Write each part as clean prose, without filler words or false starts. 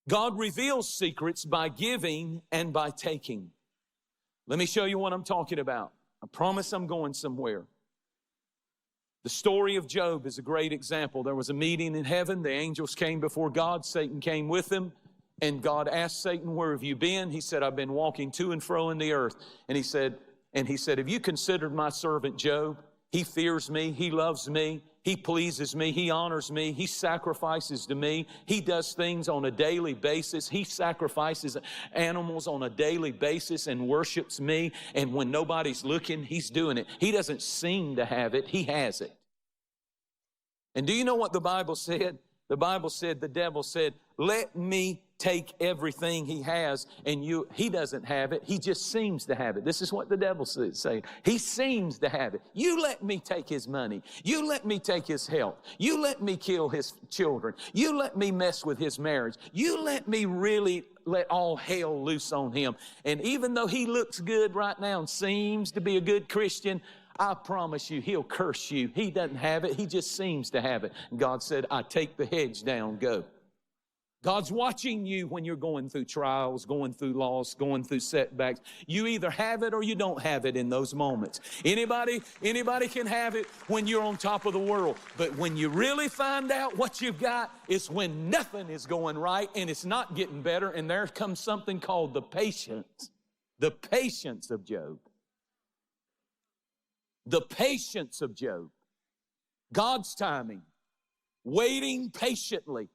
God reveals secrets by giving and by taking. Let me show you what I'm talking about. I promise I'm going somewhere. The story of Job is a great example. There was a meeting in heaven. The angels came before God. Satan came with them. And God asked Satan, where have you been? He said, I've been walking to and fro in the earth. And he said, have you considered my servant Job? He fears me. He loves me. He pleases me. He honors me. He sacrifices to me. He does things on a daily basis. He sacrifices animals on a daily basis and worships me. And when nobody's looking, he's doing it. He doesn't seem to have it. He has it. And do you know what the Bible said? The Bible said, the devil said, let me take everything he has, and he doesn't have it. He just seems to have it. This is what the devil saying. He seems to have it. You let me take his money. You let me take his health. You let me kill his children. You let me mess with his marriage. You let me really let all hell loose on him. And even though he looks good right now and seems to be a good Christian, I promise you, he'll curse you. He doesn't have it. He just seems to have it. And God said, I take the hedge down, go. God's watching you when you're going through trials, going through loss, going through setbacks. You either have it or you don't have it in those moments. Anybody can have it when you're on top of the world. But when you really find out what you've got, it's when nothing is going right and it's not getting better. And there comes something called the patience of Job. The patience of Job. God's timing. Waiting patiently.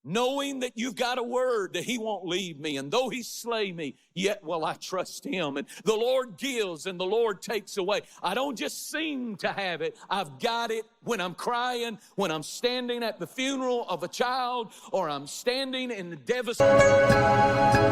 Knowing that you've got a word that he won't leave me. And though he slay me, yet will I trust him. And the Lord gives and the Lord takes away. I don't just seem to have it. I've got it when I'm crying, when I'm standing at the funeral of a child, or I'm standing in the devastation.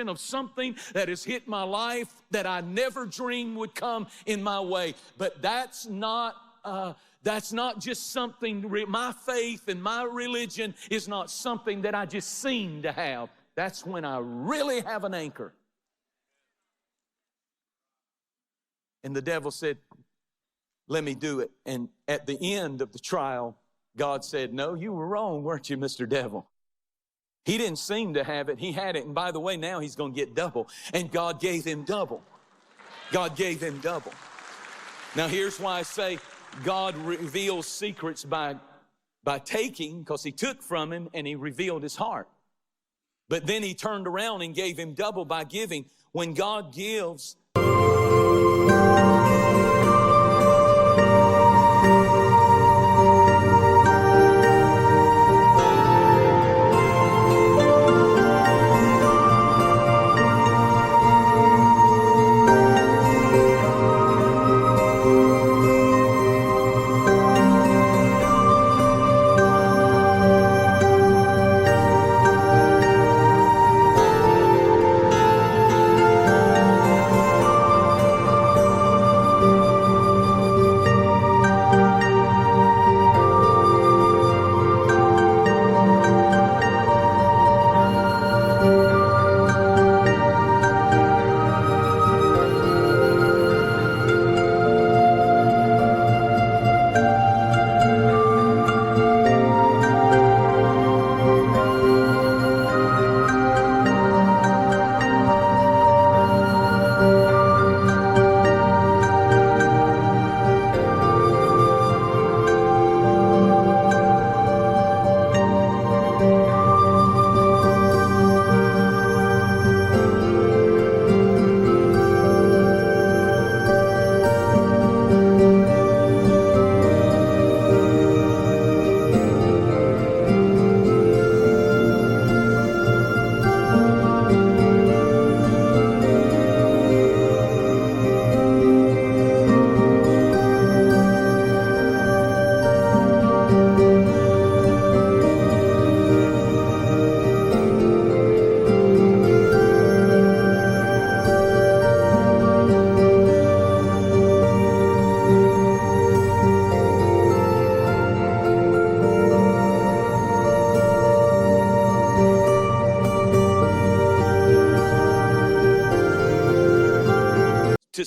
Of something that has hit my life that I never dreamed would come in my way. But that's not just something, my faith and my religion is not something that I just seem to have. That's when I really have an anchor. And the devil said, let me do it. And at the end of the trial, God said, no, you were wrong, weren't you, Mr. Devil? He didn't seem to have it. He had it. And by the way, now he's going to get double. And God gave him double. God gave him double. Now here's why I say God reveals secrets by taking, because he took from him and he revealed his heart. But then he turned around and gave him double by giving. When God gives,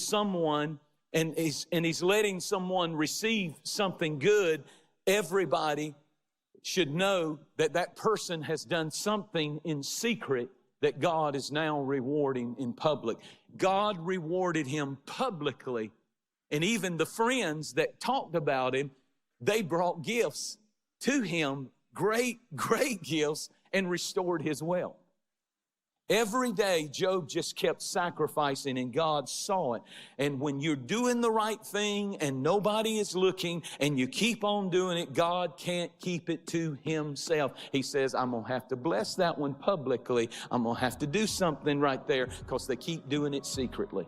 someone and he's letting someone receive something good, everybody should know that that person has done something in secret that God is now rewarding in public. God rewarded him publicly. And even the friends that talked about him, they brought gifts to him, great gifts, and restored his wealth. Every day, Job just kept sacrificing, and God saw it. And when you're doing the right thing and nobody is looking and you keep on doing it, God can't keep it to himself. He says, I'm going to have to bless that one publicly. I'm going to have to do something right there because they keep doing it secretly.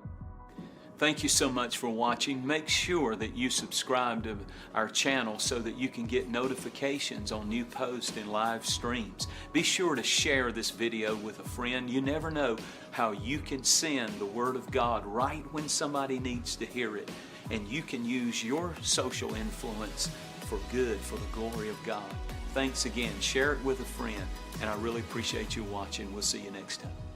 Thank you so much for watching. Make sure that you subscribe to our channel so that you can get notifications on new posts and live streams. Be sure to share this video with a friend. You never know how you can send the Word of God right when somebody needs to hear it. And you can use your social influence for good, for the glory of God. Thanks again. Share it with a friend. And I really appreciate you watching. We'll see you next time.